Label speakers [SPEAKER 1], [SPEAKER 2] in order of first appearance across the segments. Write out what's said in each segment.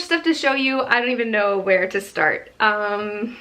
[SPEAKER 1] much stuff to show you, I don't even know where to start. Hi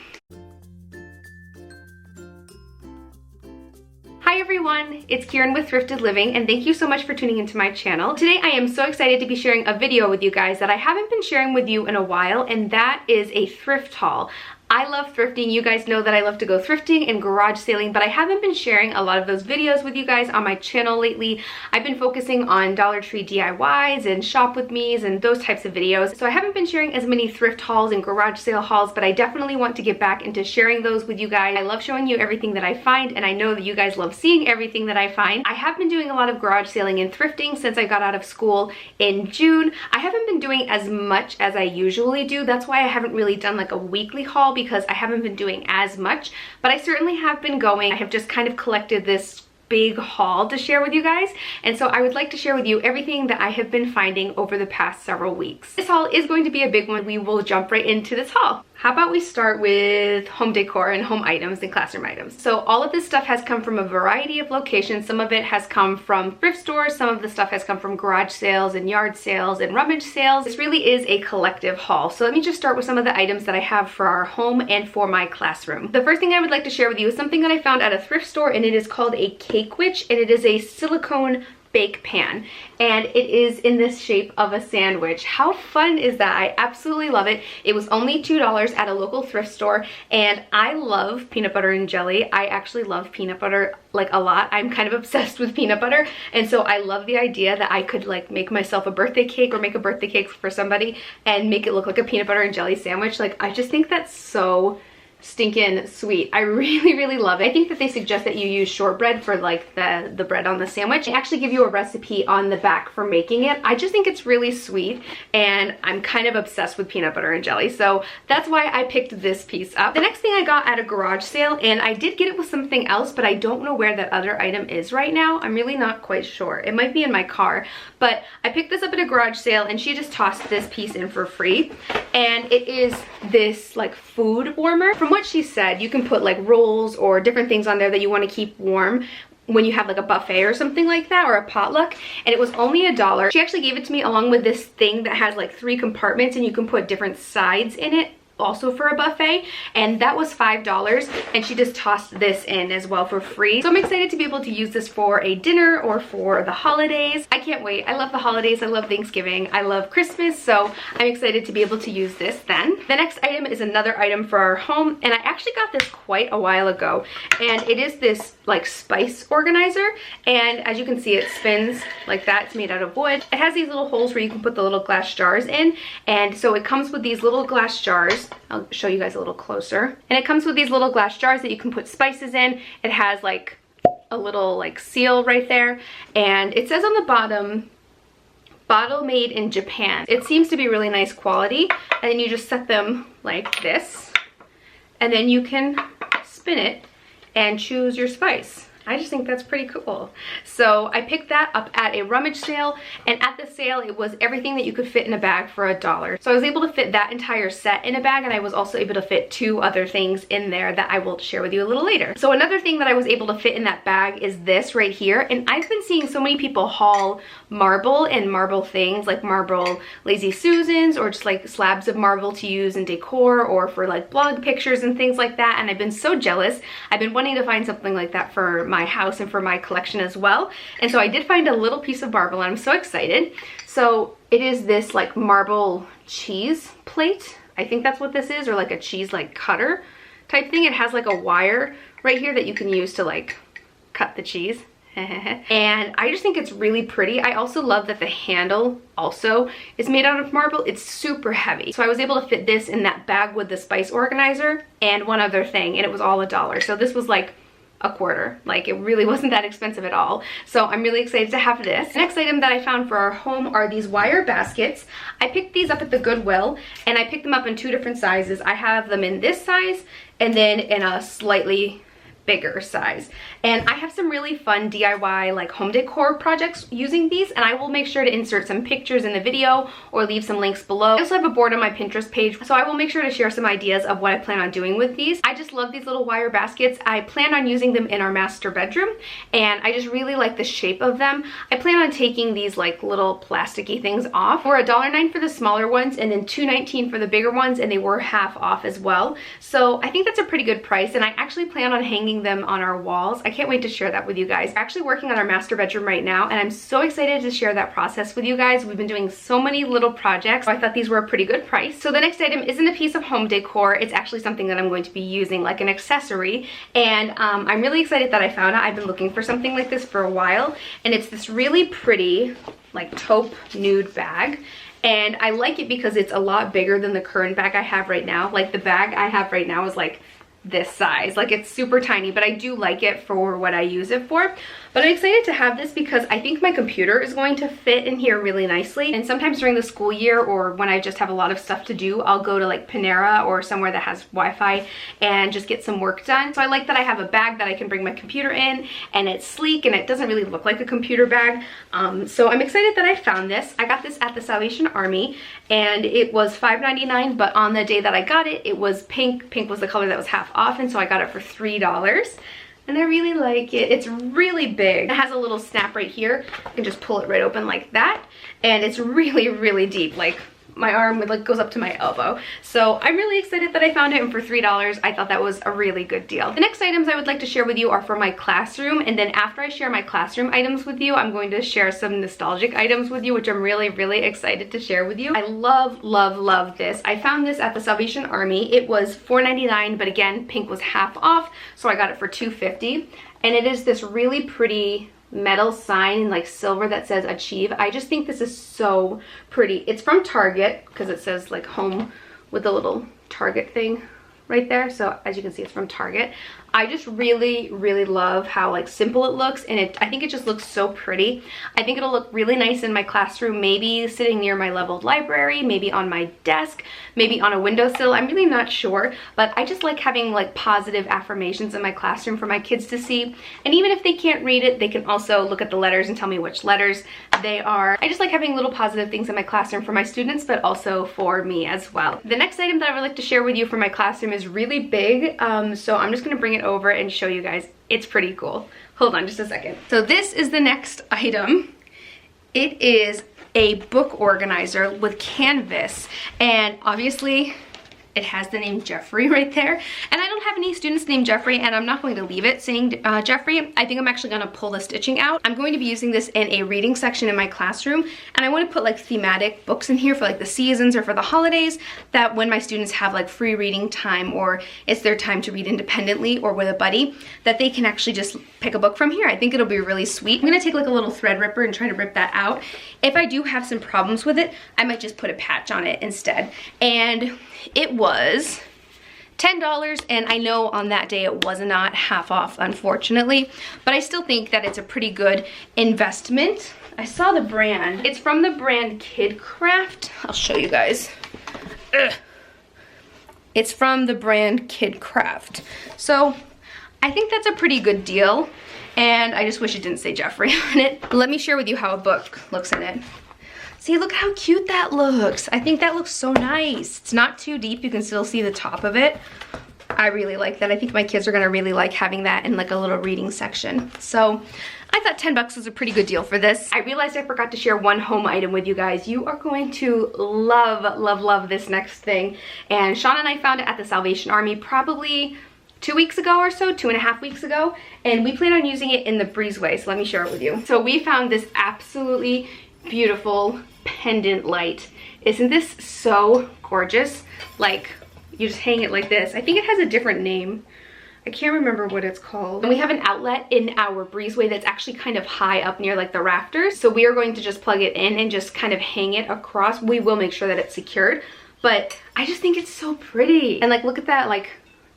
[SPEAKER 1] everyone, it's Kieran with Thrifted Living, and thank you so much for tuning into my channel. Today I am so excited to be sharing a video with you guys that I haven't been sharing with you in a while, and that is a thrift haul. I love thrifting. You guys know that I love to go thrifting and garage sailing, but I haven't been sharing a lot of those videos with you guys on my channel lately. I've been focusing on Dollar Tree DIYs and shop with me's and those types of videos. So I haven't been sharing as many thrift hauls and garage sale hauls, but I definitely want to get back into sharing those with you guys. I love showing you everything that I find, and I know that you guys love seeing everything that I find. I have been doing a lot of garage sailing and thrifting since I got out of school in June. I haven't been doing as much as I usually do. That's why I haven't really done like a weekly haul, because I haven't been doing as much, but I certainly have been going. I have just kind of collected this big haul to share with you guys, and so I would like to share with you everything that I have been finding over the past several weeks. This haul is going to be a big one. We will jump right into this haul. How about we start with home decor and home items and classroom items. So all of this stuff has come from a variety of locations. Some of it has come from thrift stores, some of the stuff has come from garage sales and yard sales and rummage sales. This really is a collective haul. So let me just start with some of the items that I have for our home and for my classroom. The first thing I would like to share with you is something that I found at a thrift store, and it is called a Cake Witch, and it is a silicone bake pan, and it is in this shape of a sandwich. How fun is that? I absolutely love it. It was only $2 at a local thrift store, and I love peanut butter and jelly. I actually love peanut butter like a lot. I'm kind of obsessed with peanut butter, and so I love the idea that I could like make myself a birthday cake or make a birthday cake for somebody and make it look like a peanut butter and jelly sandwich. Like, I just think that's so stinking sweet. I really love it. I think that they suggest that you use shortbread for like the bread on the sandwich. They actually give you a recipe on the back for making it. I just think it's really sweet, and I'm kind of obsessed with peanut butter and jelly, so that's why I picked this piece up. The next thing I got at a garage sale, and I did get it with something else, but I don't know where that other item is right now. I'm really not quite sure. It might be in my car, but I picked this up at a garage sale, and she just tossed this piece in for free, and it is this like food warmer. From what she said, you can put like rolls or different things on there that you want to keep warm when you have like a buffet or something like that, or a potluck, and it was only $1. She actually gave it to me along with this thing that has like 3 compartments, and you can put different sides in it, also for a buffet, and that was $5, and she just tossed this in as well for free. So I'm excited to be able to use this for a dinner or for the holidays. I can't wait. I love the holidays. I love Thanksgiving. I love Christmas, so I'm excited to be able to use this then. The next item is another item for our home, and I actually got this quite a while ago, and it is this like spice organizer, and as you can see, it spins like that. It's made out of wood. It has these little holes where you can put the little glass jars in, and so it comes with these little glass jars. I'll show you guys a little closer. And it comes with these little glass jars that you can put spices in. It has like a little like seal right there, and it says on the bottom, bottle made in Japan. It seems to be really nice quality, and then you just set them like this, and then you can spin it and choose your spice. I just think that's pretty cool. So I picked that up at a rummage sale, and at the sale it was everything that you could fit in a bag for $1. So I was able to fit that entire set in a bag, and I was also able to fit 2 other things in there that I will share with you a little later. So another thing that I was able to fit in that bag is this right here, and I've been seeing so many people haul marble and marble things, like marble Lazy Susans, or just like slabs of marble to use in decor or for like blog pictures and things like that, and I've been so jealous. I've been wanting to find something like that for my house and for my collection as well, and so I did find a little piece of marble, and I'm so excited. So it is this like marble cheese plate. I think that's what this is, or like a cheese like cutter type thing. It has like a wire right here that you can use to like cut the cheese. And I just think it's really pretty. I also love that the handle also is made out of marble. It's super heavy. So I was able to fit this in that bag with the spice organizer and one other thing, and it was all $1. So this was like a quarter. Like, it really wasn't that expensive at all. So I'm really excited to have this. The next item that I found for our home are these wire baskets. I picked these up at the Goodwill, and I picked them up in 2 different sizes. I have them in this size and then in a slightly bigger size. And I have some really fun DIY like home decor projects using these, and I will make sure to insert some pictures in the video or leave some links below. I also have a board on my Pinterest page, so I will make sure to share some ideas of what I plan on doing with these. I just love these little wire baskets. I plan on using them in our master bedroom, and I just really like the shape of them. I plan on taking these like little plasticky things off. We're $1.09 for the smaller ones and then $2.19 for the bigger ones, and they were half off as well. So I think that's a pretty good price, and I actually plan on hanging them on our walls. I can't wait to share that with you guys. We're actually working on our master bedroom right now, and I'm so excited to share that process with you guys. We've been doing so many little projects, so I thought these were a pretty good price. So the next item isn't a piece of home decor. It's actually something that I'm going to be using like an accessory, and I'm really excited that I found it. I've been looking for something like this for a while, and it's this really pretty like taupe nude bag. And I like it because it's a lot bigger than the current bag I have right now. Like the bag I have right now is like this size, like it's super tiny, but I do like it for what I use it for. But I'm excited to have this because I think my computer is going to fit in here really nicely. And sometimes during the school year, or when I just have a lot of stuff to do, I'll go to like Panera or somewhere that has Wi-Fi and just get some work done. So I like that I have a bag that I can bring my computer in, and it's sleek and it doesn't really look like a computer bag. So I'm excited that I found this. I got this at the Salvation Army, and it was $5.99, but on the day that I got it, it was pink. Pink was the color that was half off, and so I got it for $3. And I really like it. It's really big. It has a little snap right here. You can just pull it right open like that. And it's really, really deep. Like my arm like goes up to my elbow. So I'm really excited that I found it, and for $3, I thought that was a really good deal. The next items I would like to share with you are for my classroom, and then after I share my classroom items with you, I'm going to share some nostalgic items with you, which I'm really, really excited to share with you. I love, love, love this. I found this at the Salvation Army. It was $4.99, but again, pink was half off, so I got it for $2.50. And it is this really pretty metal sign in like silver that says achieve. I just think this is so pretty. It's from Target because it says like home with the little Target thing right there. So as you can see, it's from Target. I just really, really love how like simple it looks, and I think it just looks so pretty. I think it'll look really nice in my classroom, maybe sitting near my leveled library, maybe on my desk, maybe on a windowsill. I'm really not sure, but I just like having like positive affirmations in my classroom for my kids to see. And even if they can't read it, they can also look at the letters and tell me which letters they are. I just like having little positive things in my classroom for my students, but also for me as well. The next item that I would like to share with you for my classroom is really big, so I'm just gonna bring it over and show you guys. It's pretty cool. Hold on just a second. So this is the next item. It is a book organizer with canvas, and obviously it has the name Jeffrey right there. And I don't have any students named Jeffrey, and I'm not going to leave it saying Jeffrey. I think I'm actually going to pull the stitching out. I'm going to be using this in a reading section in my classroom, and I want to put like thematic books in here for like the seasons or for the holidays, that when my students have like free reading time, or it's their time to read independently or with a buddy, that they can actually just pick a book from here. I think it'll be really sweet. I'm going to take like a little thread ripper and try to rip that out. If I do have some problems with it, I might just put a patch on it instead. And it was $10, and I know on that day it was not half off, unfortunately, but I still think that it's a pretty good investment. I saw the brand. It's from the brand KidCraft. I'll show you guys. Ugh. It's from the brand KidCraft. So I think that's a pretty good deal, and I just wish it didn't say Jeffrey on it. Let me share with you how a book looks in it. See, look how cute that looks. I think that looks so nice. It's not too deep. You can still see the top of it. I really like that. I think my kids are gonna really like having that in like a little reading section. So I thought $10 was a pretty good deal for this. I realized I forgot to share one home item with you guys. You are going to love, love, love this next thing. And Sean and I found it at the Salvation Army probably 2 weeks ago or so, 2.5 weeks ago. And we plan on using it in the breezeway, so let me share it with you. So we found this absolutely beautiful pendant light. Isn't this so gorgeous? Like, you just hang it like this. I think it has a different name. I can't remember what it's called. And we have an outlet in our breezeway that's actually kind of high up near like the rafters. So we are going to just plug it in and just kind of hang it across. We will make sure that it's secured, but I just think it's so pretty. And like, look at that like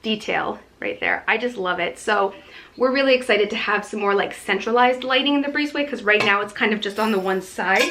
[SPEAKER 1] detail right there. I just love it. So we're really excited to have some more like centralized lighting in the breezeway, because right now it's kind of just on the one side.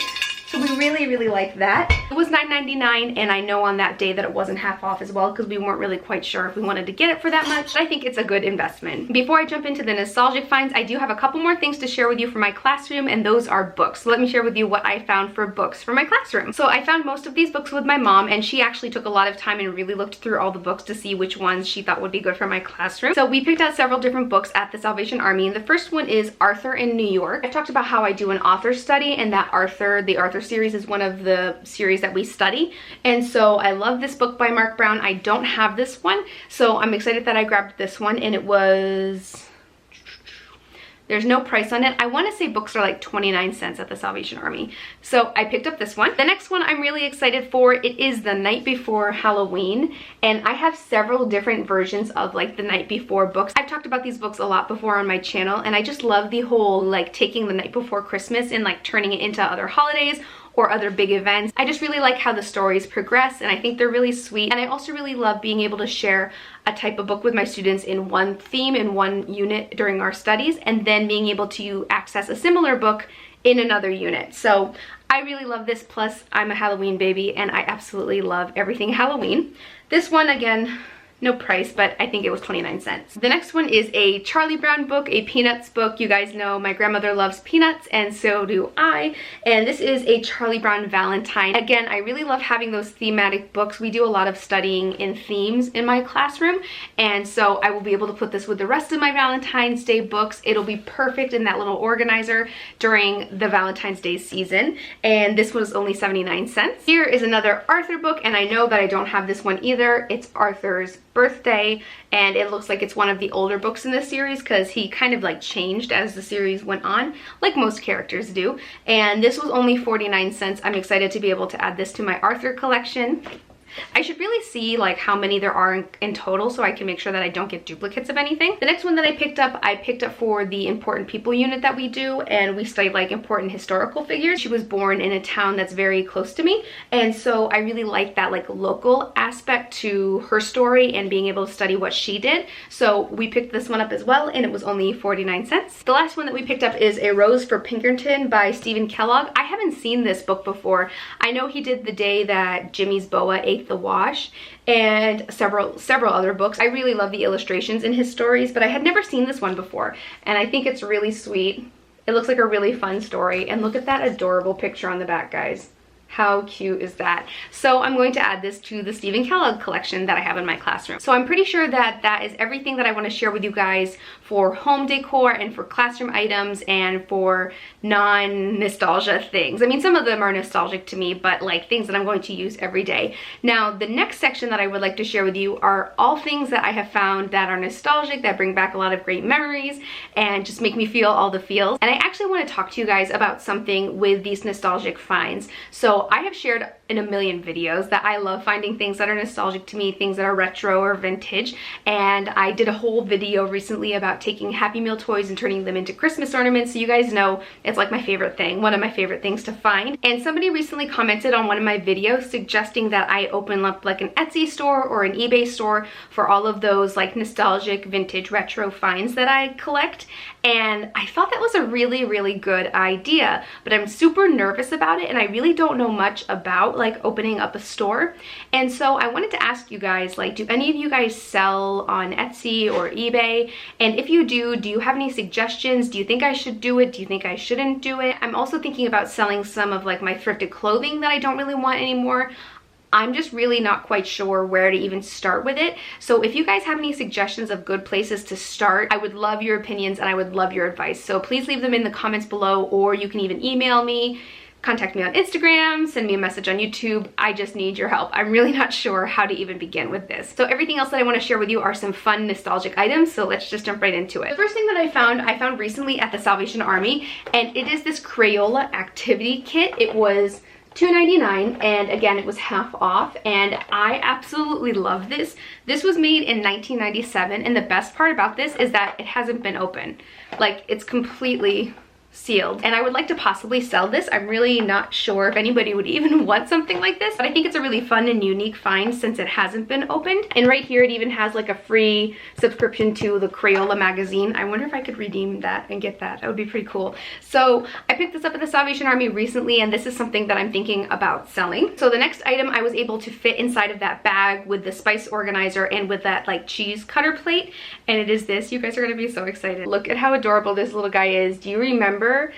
[SPEAKER 1] So we really liked that. It was $9.99, and I know on that day that it wasn't half off as well because we weren't really quite sure if we wanted to get it for that much. But I think it's a good investment. Before I jump into the nostalgic finds, I do have a couple more things to share with you for my classroom, and those are books. So let me share with you what I found for books for my classroom. So I found most of these books with my mom, and she actually took a lot of time and really looked through all the books to see which ones she thought would be good for my classroom. So we picked out several different books at the Salvation Army, and the first one is Arthur in New York. I've talked about how I do an author study, and that the Arthur series is one of the series that we study, and so I love this book by Mark Brown. I don't have this one, so I'm excited that I grabbed this one, and it was... There's no price on it. I want to say books are like 29 cents at the Salvation Army. So I picked up this one. The next one I'm really excited for. It is The Night Before Halloween. And I have several different versions of like The Night Before books. I've talked about these books a lot before on my channel. And I just love the whole like taking the night before Christmas and like turning it into other holidays or other big events. I just really like how the stories progress, and I think they're really sweet. And I also really love being able to share a type of book with my students in one theme, in one unit during our studies, and then being able to access a similar book in another unit. So I really love this, plus I'm a Halloween baby and I absolutely love everything Halloween. This one, again, no price, but I think it was 29 cents. The next one is a Charlie Brown book, a Peanuts book. You guys know my grandmother loves Peanuts, and so do I. And this is a Charlie Brown Valentine. Again, I really love having those thematic books. We do a lot of studying in themes in my classroom, and so I will be able to put this with the rest of my Valentine's Day books. It'll be perfect in that little organizer during the Valentine's Day season. And this was only 79 cents. Here is another Arthur book, and I know that I don't have this one either. It's Arthur's Birthday, and it looks like it's one of the older books in this series because he kind of like changed as the series went on, like most characters do. And this was only 49 cents. I'm excited to be able to add this to my Arthur collection. I should really see like how many there are in total so I can make sure that I don't get duplicates of anything. The next one that I picked up for the important people unit that we do, and we study like important historical figures. She was born in a town that's very close to me, and so I really like that like local aspect to her story and being able to study what she did. So we picked this one up as well, and it was only 49 cents. The last one that we picked up is A Rose for Pinkerton by Stephen Kellogg. I haven't seen this book before. I know he did The Day That Jimmy's Boa Ate the Wash and several other books. I really love the illustrations in his stories, but I had never seen this one before, and I think it's really sweet. It looks like a really fun story, and look at that adorable picture on the back, guys. How cute is that? So I'm going to add this to the Stephen Kellogg collection that I have in my classroom. So I'm pretty sure that that is everything that I want to share with you guys for home decor and for classroom items and for non-nostalgia things. I mean, some of them are nostalgic to me, but like things that I'm going to use every day. Now, the next section that I would like to share with you are all things that I have found that are nostalgic, that bring back a lot of great memories and just make me feel all the feels. And I actually want to talk to you guys about something with these nostalgic finds. So I have shared in a million videos that I love finding things that are nostalgic to me, things that are retro or vintage, and I did a whole video recently about taking Happy Meal toys and turning them into Christmas ornaments. So you guys know it's like my favorite thing, one of my favorite things to find. And somebody recently commented on one of my videos suggesting that I open up like an Etsy store or an eBay store for all of those like nostalgic vintage retro finds that I collect, and I thought that was a really good idea, but I'm super nervous about it and I really don't know much about like opening up a store. And so I wanted to ask you guys, like, do any of you guys sell on Etsy or eBay? And if you do you have any suggestions? Do you think I should do it? Do you think I shouldn't do it? I'm also thinking about selling some of like my thrifted clothing that I don't really want anymore. I'm just really not quite sure where to even start with it. So if you guys have any suggestions of good places to start, I would love your opinions and I would love your advice. So please leave them in the comments below, or you can even email me, contact me on Instagram, send me a message on YouTube. I just need your help. I'm really not sure how to even begin with this. So everything else that I want to share with you are some fun nostalgic items, so let's just jump right into it. The first thing that I found recently at the Salvation Army, and it is this Crayola Activity Kit. It was $2.99, and again, it was half off, and I absolutely love this. This was made in 1997, and the best part about this is that it hasn't been opened. Like, it's completely sealed, and I would like to possibly sell this. I'm really not sure if anybody would even want something like this, but I think it's a really fun and unique find since it hasn't been opened. And right here it even has like a free subscription to the Crayola magazine. I wonder if I could redeem that and get that. That would be pretty cool. So I picked this up at the Salvation Army recently, and this is something that I'm thinking about selling. So the next item I was able to fit inside of that bag with the spice organizer and with that like cheese cutter plate, and it is this. You guys are gonna be so excited. Look at how adorable this little guy is. Do you remember?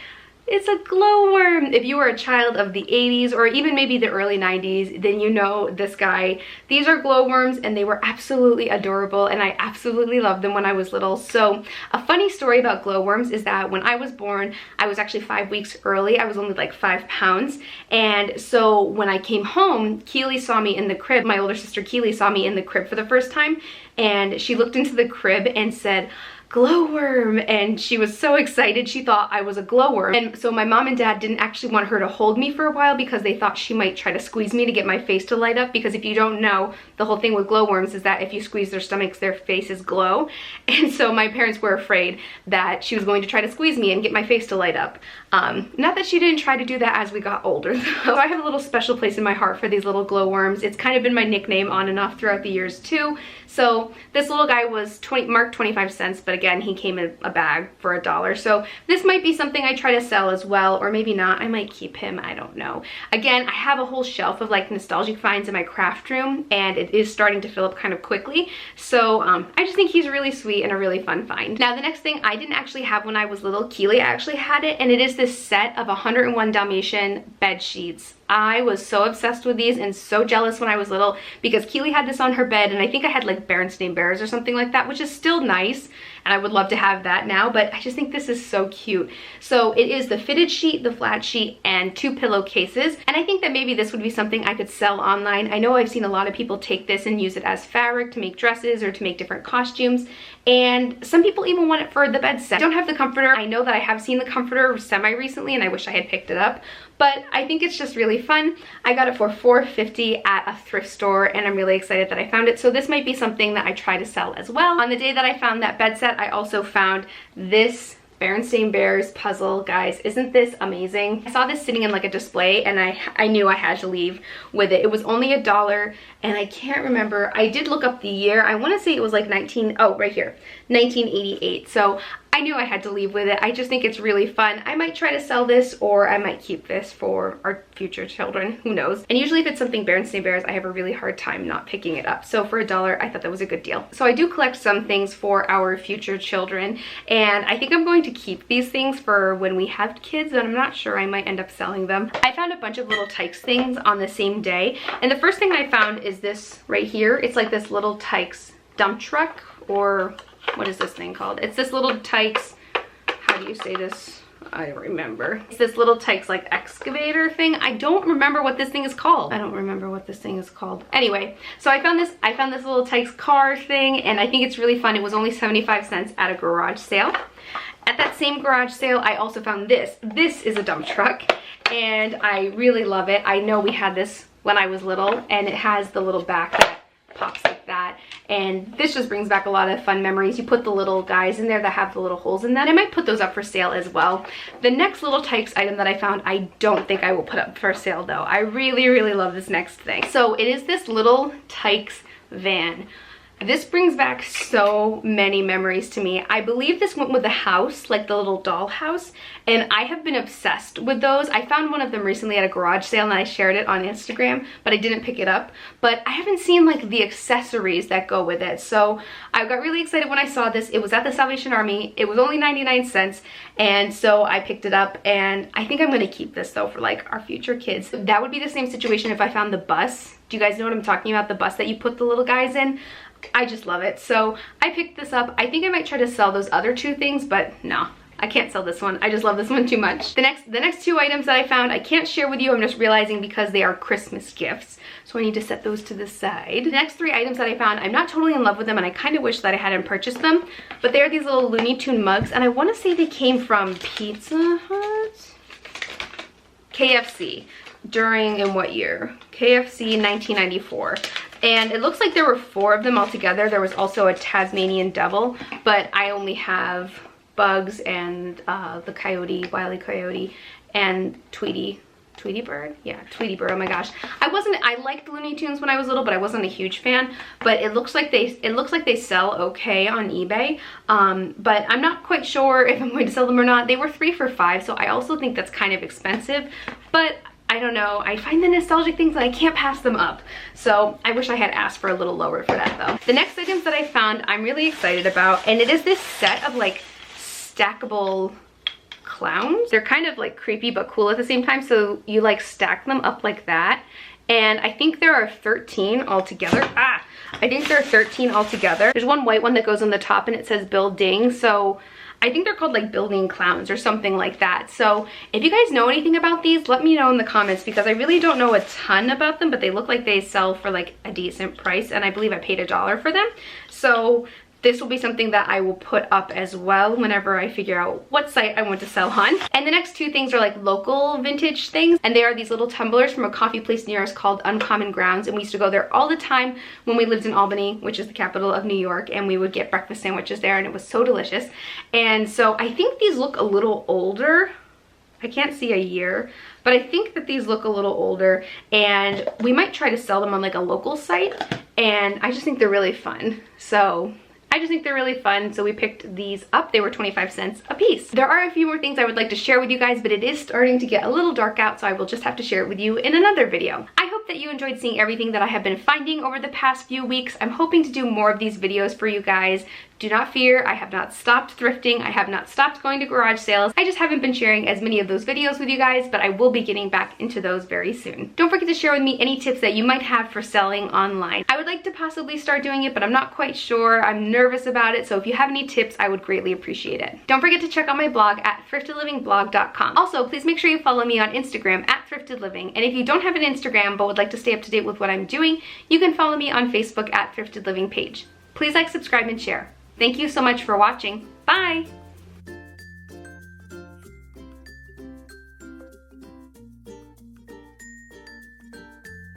[SPEAKER 1] It's a glowworm. If you were a child of the 80s or even maybe the early 90s, then you know this guy. These are glowworms, and they were absolutely adorable, and I absolutely loved them when I was little. So a funny story about glowworms is that when I was born, I was actually 5 weeks early. I was only like 5 pounds. And so when I came home, Keely saw me in the crib. My older sister Keely saw me in the crib for the first time, and she looked into the crib and said, "Glowworm," and she was so excited. She thought I was a glowworm. And so my mom and dad didn't actually want her to hold me for a while because they thought she might try to squeeze me to get my face to light up, because if you don't know, the whole thing with glowworms is that if you squeeze their stomachs, their faces glow. And so my parents were afraid that she was going to try to squeeze me and get my face to light up. Not that she didn't try to do that as we got older though. So I have a little special place in my heart for these little glowworms. It's kind of been my nickname on and off throughout the years too. So this little guy was marked 25 cents, but again, he came in a bag for $1. So this might be something I try to sell as well, or maybe not. I might keep him, I don't know. Again, I have a whole shelf of like nostalgic finds in my craft room, and it is starting to fill up kind of quickly. So I just think he's really sweet and a really fun find. Now the next thing I didn't actually have when I was little. Keely actually had it, and it is this set of 101 Dalmatian bed sheets. I was so obsessed with these and so jealous when I was little because Keely had this on her bed, and I think I had like Berenstain bears or something like that, which is still nice, and I would love to have that now, but I just think this is so cute. So it is the fitted sheet, the flat sheet, and 2 pillowcases, and I think that maybe this would be something I could sell online. I know I've seen a lot of people take this and use it as fabric to make dresses or to make different costumes, and some people even want it for the bed set. I don't have the comforter. I know that I have seen the comforter semi-recently, and I wish I had picked it up, but I think it's just really fun. I got it for $4.50 at a thrift store, and I'm really excited that I found it. So this might be something that I try to sell as well. On the day that I found that bed set, I also found this Berenstain Bears puzzle. Guys, isn't this amazing? I saw this sitting in like a display, and I knew I had to leave with it. It was only $1, and I can't remember. I did look up the year. I want to say it was like right here, 1988. So I knew I had to leave with it. I just think it's really fun. I might try to sell this, or I might keep this for our future children. Who knows? And usually if it's something Berenstain Bears, I have a really hard time not picking it up. So for $1, I thought that was a good deal. So I do collect some things for our future children, and I think I'm going to keep these things for when we have kids, and I'm not sure, I might end up selling them. I found a bunch of little Tykes things on the same day, and the first thing I found is this right here. It's like this little Tykes dump truck, or what is this thing called? It's this little Tykes, how do you say this? I don't remember. It's this little Tykes like excavator thing. I don't remember what this thing is called. Anyway, so I found this little Tykes car thing, and I think it's really fun. It was only 75 cents at a garage sale. At that same garage sale, I also found this. This is a dump truck, and I really love it. I know we had this when I was little, and it has the little back that pops like that, and this just brings back a lot of fun memories. You put the little guys in there that have the little holes in them. I might put those up for sale as well. The next little Tykes item that I found, I don't think I will put up for sale though. I really, really love this next thing. So it is this little Tykes van. This brings back so many memories to me. I believe this went with the house, like the little doll house, and I have been obsessed with those. I found one of them recently at a garage sale, and I shared it on Instagram, but I didn't pick it up. But I haven't seen like the accessories that go with it. So I got really excited when I saw this. It was at the Salvation Army. It was only 99 cents, and so I picked it up, and I think I'm gonna keep this though for like our future kids. That would be the same situation if I found the bus. Do you guys know what I'm talking about? The bus that you put the little guys in? I just love it. So I picked this up. I think I might try to sell those other 2 things, but no, I can't sell this one. I just love this one too much. The next 2 items that I found, I can't share with you. I'm just realizing because they are Christmas gifts. So I need to set those to the side. The next 3 items that I found, I'm not totally in love with them, and I kind of wish that I hadn't purchased them, but they are these little Looney Tune mugs, and I want to say they came from Pizza Hut? KFC. In what year? KFC 1994. And it looks like there were 4 of them altogether. There was also a Tasmanian devil, but I only have Bugs and the coyote, Wile E. Coyote, and Tweety Bird? Yeah, Tweety Bird. Oh my gosh. I liked Looney Tunes when I was little, but I wasn't a huge fan. But it looks like they sell okay on eBay. But I'm not quite sure if I'm going to sell them or not. They were 3 for $5, so I also think that's kind of expensive. But I don't know. I find the nostalgic things and I can't pass them up. So I wish I had asked for a little lower for that though. The next items that I found I'm really excited about, and it is this set of like stackable clowns. They're kind of like creepy but cool at the same time, so you like stack them up like that, and I think there are 13 altogether. I think there are 13 altogether. There's one white one that goes on the top and it says building, so I think they're called like building clowns or something like that. So if you guys know anything about these, let me know in the comments, because I really don't know a ton about them, but they look like they sell for like a decent price, and I believe I paid $1 for them. So this will be something that I will put up as well whenever I figure out what site I want to sell on. And the next two things are like local vintage things, and they are these little tumblers from a coffee place near us called Uncommon Grounds, and we used to go there all the time when we lived in Albany, which is the capital of New York, and we would get breakfast sandwiches there, and it was so delicious. And so I think these look a little older. I can't see a year, but I think that these look a little older, and we might try to sell them on like a local site, and I just think they're really fun. So we picked these up. They were 25 cents a piece. There are a few more things I would like to share with you guys, but it is starting to get a little dark out, so I will just have to share it with you in another video. I hope that you enjoyed seeing everything that I have been finding over the past few weeks. I'm hoping to do more of these videos for you guys. Do not fear, I have not stopped thrifting. I have not stopped going to garage sales. I just haven't been sharing as many of those videos with you guys, but I will be getting back into those very soon. Don't forget to share with me any tips that you might have for selling online. I would like to possibly start doing it, but I'm not quite sure. I'm nervous about it, so if you have any tips, I would greatly appreciate it. Don't forget to check out my blog at thriftedlivingblog.com. Also, please make sure you follow me on Instagram at thriftedliving, and if you don't have an Instagram but would like to stay up to date with what I'm doing, you can follow me on Facebook at thrifted living page. Please like, subscribe, and share. Thank you so much for watching. Bye!